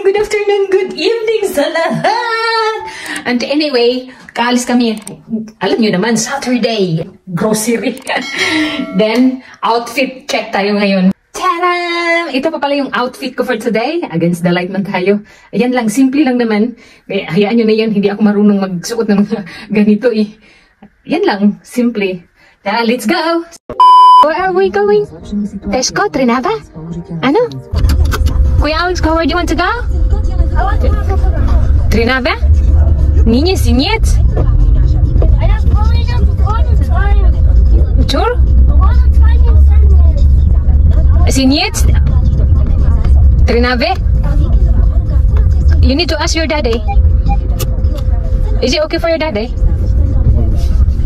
good afternoon, good evening sa lahat! And anyway, kaalis kami. Alam nyo naman, Saturday, grocery. Then, outfit check tayo ngayon. Tadam! Ito pa pala yung outfit ko for today. Against the light man tayo. Ayan lang, simple lang naman. Eh, hayaan nyo na yan, hindi ako marunong magsuot ng mga ganito eh. Yan lang, simple. Let's go! Where are we going? Tesco, Trinava? Ano? Kuya Alex, where do you want to go? Trinava? Нет, нет. Sure? Нет? Trinave? You need to ask your daddy. Is it okay for your daddy?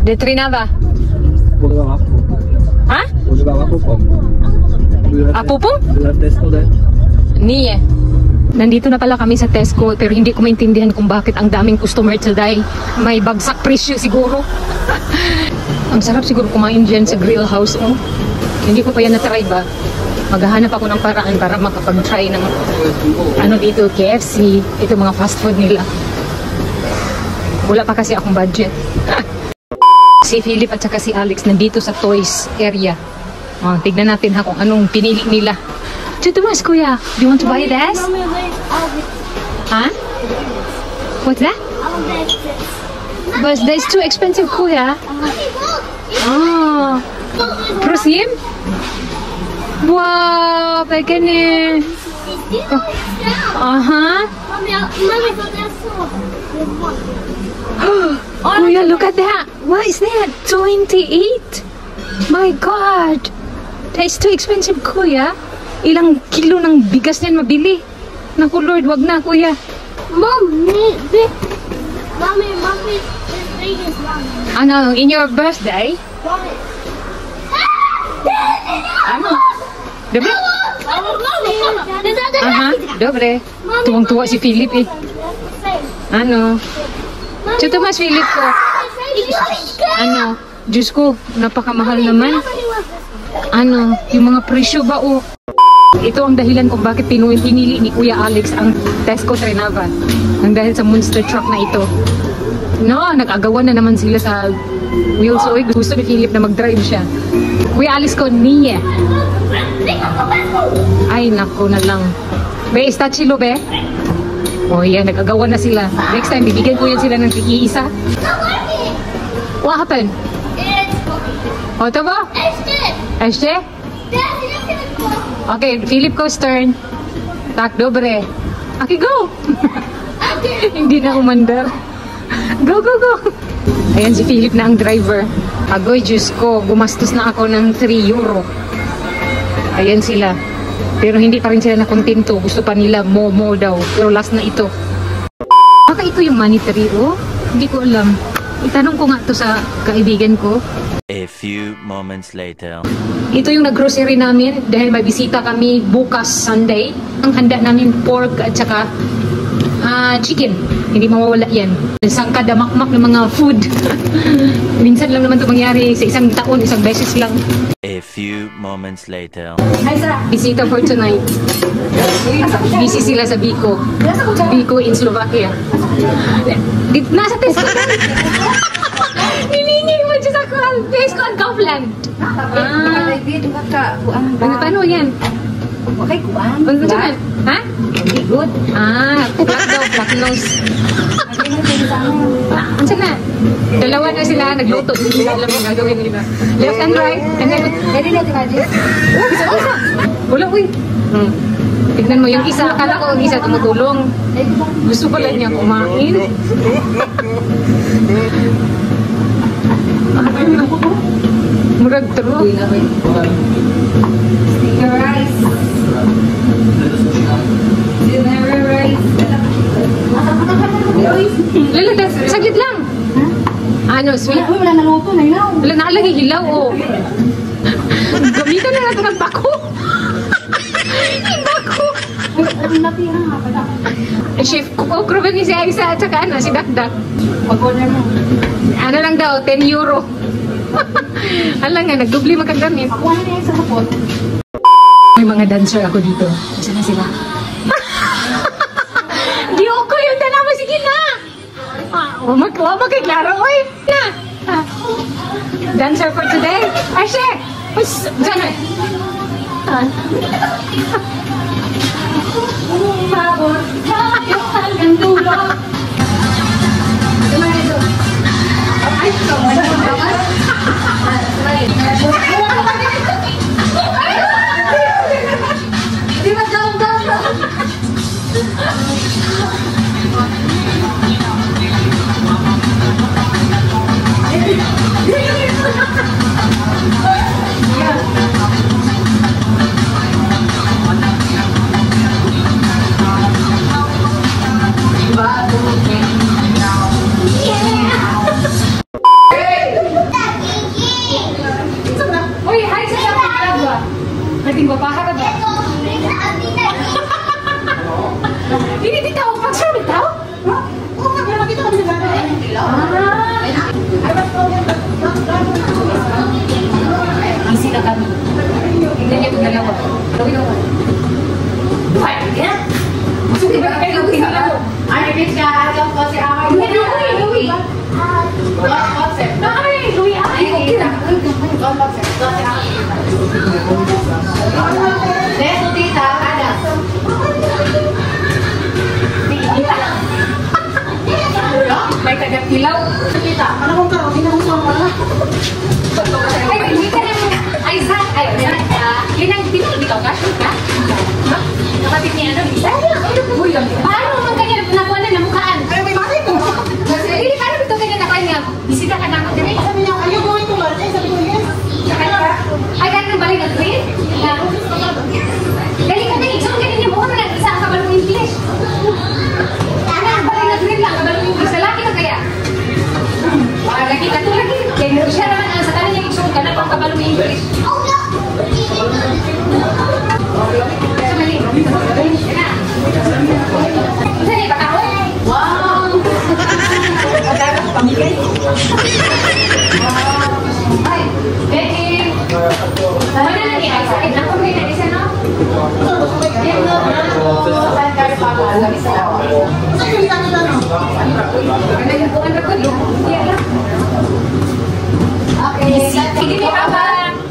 The Trinava? Ha? Apupong? Niye. Nandito na pala kami sa Tesco pero hindi ko maintindihan kung bakit ang daming customer today. May bagsak presyo siguro. Ang sarap siguro kumain dyan sa grill house. Oh. Hindi ko pa yan na-try ba? Maghahanap ako ng paraan para makapag-try ng ano dito, KFC. Ito mga fast food nila. Wala pa kasi akong budget. Si Philip at saka si Alex nandito sa toys area. Oh, tignan natin ha kung anong pinili nila. Tutumas, kuya. Do you want to buy this? Huh? What's that? But that's too expensive, kuya. Oh. Prosim? Wow, begini. Uh-huh. Kuya, look at that. What is that? 28? My God. That's too expensive, kuya. Ilang kilo ng bigas niyan mabili. Naku Lord, wag na kuya. Mommy, ano, in your birthday? Ano? Dobre? Aha, dobre. Tuwang-tuwa si Philip eh. Ano? Chuto mas Philip ko. Ano? Diyos ko, napakamahal naman. Ano? Yung mga presyo ba o? Ito ang dahilan kung bakit pinili ni Kuya Alex ang Tesco Trinava. Ang dahil sa monster truck na ito. No, nag-agawan na naman sila sa wheels oil. Gusto ni Philip na mag-drive siya. Kuya Alex ko, niye. Ay, naku na lang. Be, está chilo, be? Oh, yan, nag-agawan na sila. Next time, bibigyan ko yan sila ng iisa. What happened? O, ito ba? Este? Okay, Philip goes turn. Tak, dobre. Okay, go! Hindi na umandar. Go, go, go! Ayan si Philip na ang driver. Agoy, Diyos ko, gumastos na ako ng 3 euro. Ayan sila. Pero hindi pa rin sila nakontento. Gusto pa nila momo daw. Pero last na ito. Baka ito yung monetary, oh? Hindi ko alam. Itanong ko nga to sa kaibigan ko. A few moments later. Ito yung nag-grocery namin dahil may bisita kami bukas Sunday. Ang handa namin pork at saka chicken. Hindi mawawala yan. Sangka damakmak ng mga food. Minsan lang naman ito mangyari sa isang taon, isang beses lang. A few moments later. Bisita for tonight. Busy sila sa Biko. Biko in Slovakia. Nasa Tesco ka. Hiningi mo dyan sa Tesco and Kaufland. Paano yan? Okay, kuan. Ano dyan? Ha? Good. Black daw, black nose. Ano na? Dalawa na sila, nagluto. Hindi sila alam ang gagawin nila. Left and right. And then, Ready na ito, Magic? isa. Wala, uy. Tignan mo, yung isa, akala ko yung isa tumutulong. Gusto pala niya kumain. Murag true. Sticker rice. Dinner rice. Lala, saglit lang. Ano, sweet? Uy, wala naluto na ilaw. Wala nakalagay hilaw, oh. Gamitan na natin ang bako. Yung bako. Ang natira nga pala. Chef, okro ba ni si Aisa at saka ano, si Dakdak? Mag-order mo. Ano lang daw, 10 euro. Alam nga, nagdubli magkagamit. Ako na yung sa kapot. May mga dancer ako dito. Saan na sila? Maklama kay Clara, oy! Na! Dancer for today? Ashe! Diyan eh! Pabor. Yung hanggang dulo. Ay, di ba down. Uy, hi sa iyo, Pagkagwa. Nating babaha ka ba? Hindi dito ako pag-share bitaw? Easy na kami. Tingnan niyo itong dalawa. Gawin ako. Ay, yan. Suki ba kayo ng tingnan ako? Ay, bitch ka. Alam ko si Akay. Louie. What concept? Ay, Louie. Ay, okay na. What concept? Si Akay. Neto, tita. Ada. May taga-pilaw. Tita, ano kong karo? Hindi na kong sama na. Ay, hindi ka na. Ay, Zach. Ay, Zach. Yan ang tinibitaw ka? Shoot ka? Nakapit niya ano? Uy, paano naman kanya nakuha na namukaan? Ay, may bakit ko. Hindi, paano ito kanya nakuha niya? Bisita ka na ako din. Sabi niya, are you going to Martes? Sabi ko, yes. Ay, gano'n nang balik ang grade? Galing ka na, itsong galing niya. Bukan mo lang isa ang kabalong English. Ano, ang balik ang grade lang, kabalong English. Lalaki ka kaya? Lagi ka to lagi. Kaya siya naman ang sa kanan niya itsong ka na pang kabalong English. Sa mali. Yan na. Isa niya, baka ako? Wow! Pagkakot, pamigay. Ay, Becky. Tama na lang yan. Ako rin na isa, no? Yan na. Saan ka rin papa? Sabi sa ako. Saan yung tanong tanong? Bukan ako, hindi alam. Okay. Hindi may papa.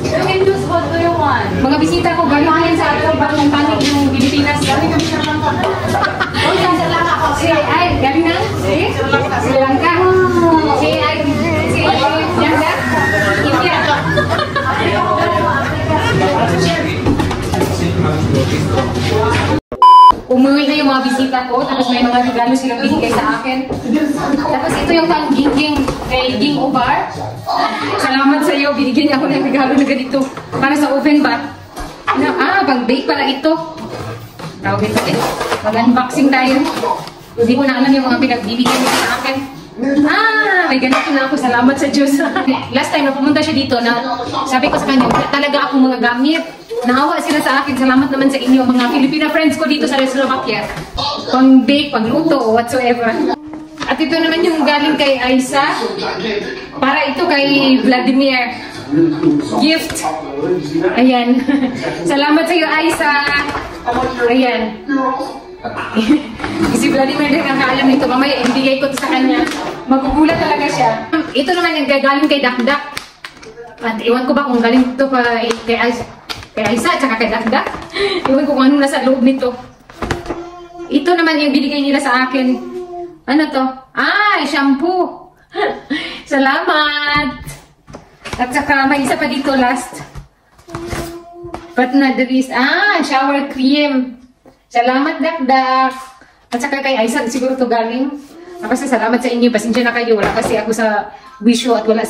You can choose what do you want. Mga bisita ko, galing sa ating bagong panig ng Pilipinas. Galing kami sa Bangkok. Oh, sa lang ako. Si Ay, galing na? Sri Lanka. Si Ay, Yanga? India. Umuwi na yung mga bisita ko, tapos may mga regalo silang binigay sa akin. Tapos ito yung pang Ging kay Ging Obar. Salamat sa iyo, binigyan niya ako ng regalo na ganito. Para sa oven bat. Pang bake pala ito. Tawag ito eh. Mag-unboxing tayo. Hindi ko na alam yung mga pinagbibigyan niya sa akin. May ganito na ako. Salamat sa Diyos. Last time na pumunta siya dito, sabi ko sa kanya, wala talaga akong mga gamit. Nahawa sila sa akin. Salamat naman sa inyo, mga Filipina friends ko dito sa Slovakia. Pang-bake, pang-luto, whatsoever. At ito naman yung galing kay Aisa. Para ito kay Vladimir. Gift. Ayan. Salamat sa iyo, Aisa. Ayan. Si Vladimir din nakakaalam nito. Mamaya, ibigay ko ito sa kanya. Magugulat talaga siya. Ito naman yung galing kay Dakdak. At iwan ko ba kung galing ito kay Aisa. Kay Aisa at saka kay Dakdak. Iwan ko kung ano nasa loob nito. Ito naman yung binigay nila sa akin. Ano to? Shampoo. Salamat. At saka may isa pa dito last. But not the least. Shower cream. Salamat, Dakdak. At saka kay Aisa, siguro to galing. Basta salamat sa inyo. Pasensya na kayo. Wala kasi ako sa wisyo at wala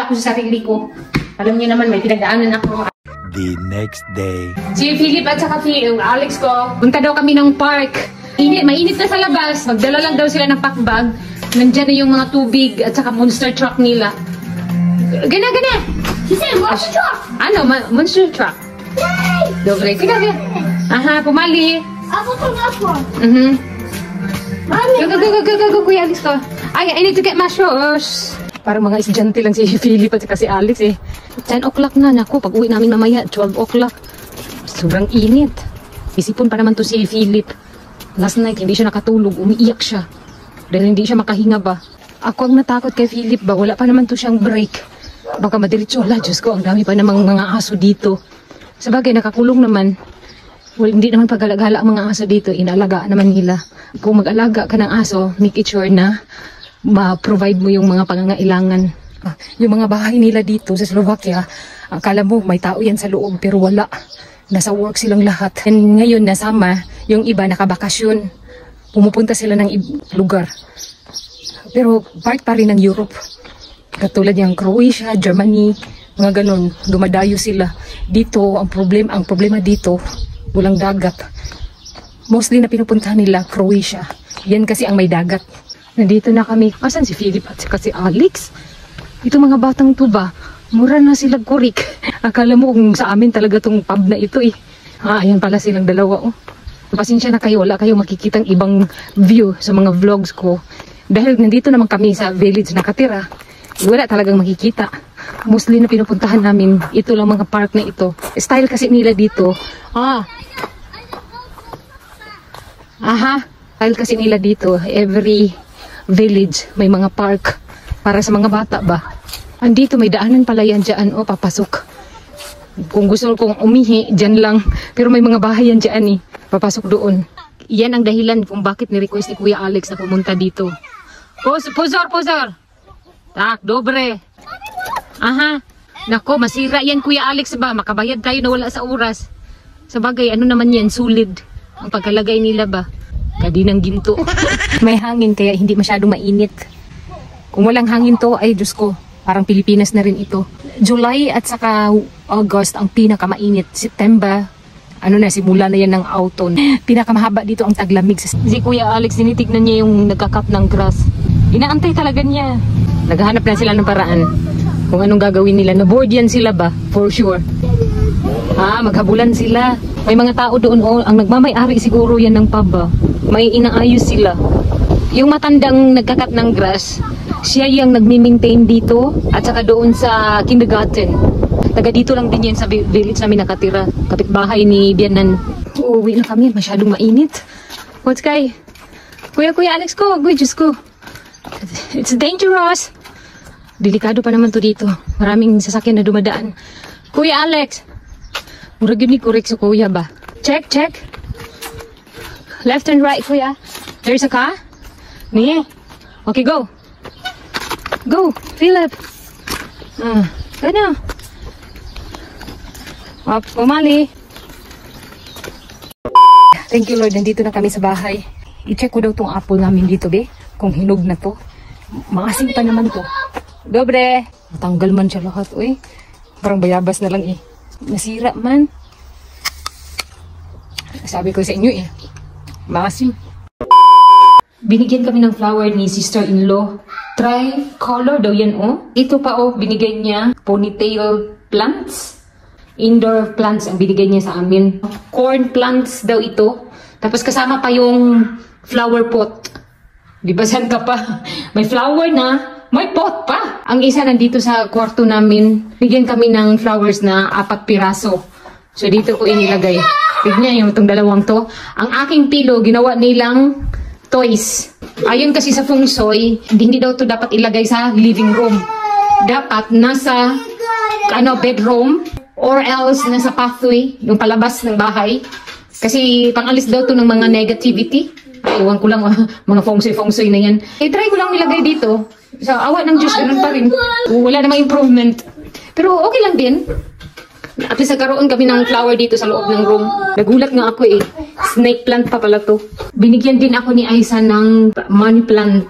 ako sa sarili ko. Alam niyo naman, may pinagdaanan ako. The next day. Si Philip at saka Alex ko, punta daw kami ng park. Mainit na sa labas. Magdala lang daw sila ng packbag. Nandyan na yung mga tubig at saka monster truck nila. Gana! She said, monster truck! Ano? Monster truck. Yay! Doble. Sige. Pumali. Ako to nga po. Go, Kuya Alex ko. I need to get my shoes. Parang mga estudyante lang si Philip at si Alex eh. 10 o'clock na. Naku, pag uwi namin mamaya, 12 o'clock. Sobrang init. Isipon pa naman to si Philip. Last night, hindi siya nakatulog. Umiiyak siya. Dahil hindi siya makahinga ba. Ako ang natakot kay Philip ba, wala pa naman to siyang break. Baka madiretso, wala, Diyos ko, ang dami pa namang mga aso dito. Sabagay, nakakulong naman. Well, hindi naman pag-alagala ang mga aso dito, inalaga naman nila. Kung mag-alaga ka ng aso, make it sure na ma-provide mo yung mga pangangailangan. Yung mga bahay nila dito sa Slovakia, akala mo may tao yan sa loob pero wala. Nasa work silang lahat. And ngayon nasama, yung iba nakabakasyon. Pumupunta sila ng lugar. Pero part pa rin ng Europe. Katulad yung Croatia, Germany, mga ganun, dumadayo sila. Dito, ang problema dito, walang dagat. Mostly na pinupuntahan nila, Croatia. Yan kasi ang may dagat. Nandito na kami. Asan si Philip at si Alex? Ito mga batang to ba? Mura na sila kurik. Akala mo kung sa amin talaga tong pub na ito eh. Ayan pala silang dalawa oh. Pasensya na kayo, wala kayong makikitang ibang view sa mga vlogs ko. Dahil nandito naman kami sa village nakatira. Wala talagang makikita. Mostly na pinupuntahan namin, ito lang mga park na ito. Style kasi nila dito. Style kasi nila dito. Every village may mga park para sa mga bata ba. Andito may daanan pala yan dyan. Papasok. Kung gusto kong umihi, dyan lang. Pero may mga bahay yan dyan eh. Papasok doon. Yan ang dahilan kung bakit ni-request ni Kuya Alex na pumunta dito. Pozor! Tak, dobre. Nako, masira yan Kuya Alex ba? Makabayad tayo na wala sa oras. Sabagay, ano naman yan? Sulid. Ang pagkalagay nila ba? Kadinang ginto. May hangin kaya hindi masyadong mainit. Kung walang hangin to, ay Diyos ko, parang Pilipinas na rin ito. July at saka August ang pinakamainit. September, simula na yan ng autumn. Pinakamahaba dito ang taglamig. Si Kuya Alex, tinitignan niya yung nagkakap ng grass. Inaantay talaga niya. Naghahanap na sila ng paraan kung anong gagawin nila. Na-board yan sila ba? For sure. Maghabulan sila. May mga tao doon, ang nagmamay-ari siguro yan ng pub ba? May inaayos sila. Yung matandang nagkakat ng grass, siya yung nagmi-maintain dito at saka doon sa kindergarten. Taga dito lang din yan sa village namin nakatira. Kapitbahay ni Bianan. Uuwi na kami, masyadong mainit. What's kay? Kuya Alex ko, Diyos ko. It's dangerous. Delikado pa naman to dito. Maraming sasakyan na dumadaan. Kuya Alex. Murag yun ni correct sa kuya ba? Check. Left and right, kuya. There's a car. Niye. Okay, go. Go, Philip. Ano? Umali. Thank you, Lord. Nandito na kami sa bahay. I-check ko daw tong apple namin dito, be. Kung hinog na to. Maasim pa naman to. Dobre. Matanggal man siya lahat, uy. Parang bayabas na lang eh. Nasira man. Sabi ko sa inyo eh. Maasim. Binigyan kami ng flower ni sister-in-law. Tricolor daw yan Ito pa binigay niya. Ponytail plants. Indoor plants ang binigay niya sa amin. Corn plants daw ito. Tapos kasama pa yung flower pot. Di ba saan ka pa? May flower na, may pot pa. Ang isa nandito sa kwarto namin. Bigyan kami ng flowers na 4 piraso. So dito ko inilagay. Tignan yung itong dalawang to. Ang aking pilo, ginawa nilang toys. Ayon kasi sa feng shui, hindi daw to dapat ilagay sa living room. Dapat nasa bedroom or else nasa pathway, yung palabas ng bahay. Kasi pangalis daw to ng mga negativity. Iwan ko lang mga feng shui na yan. Try ko lang nilagay dito. Sa awa ng Diyos, ganun pa rin. Wala namang improvement. Pero okay lang din. At least nagkaroon kami ng flower dito sa loob ng room. Nagulat nga ako eh. Snake plant pa pala to. Binigyan din ako ni Aisa ng money plant.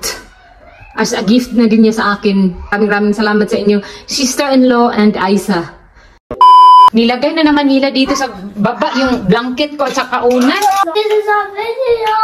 As a gift na din niya sa akin. Maraming salamat sa inyo. Sister-in-law and Aisa. Nilagay na naman nila dito sa baba yung blanket ko at sa kaunan. This is a video.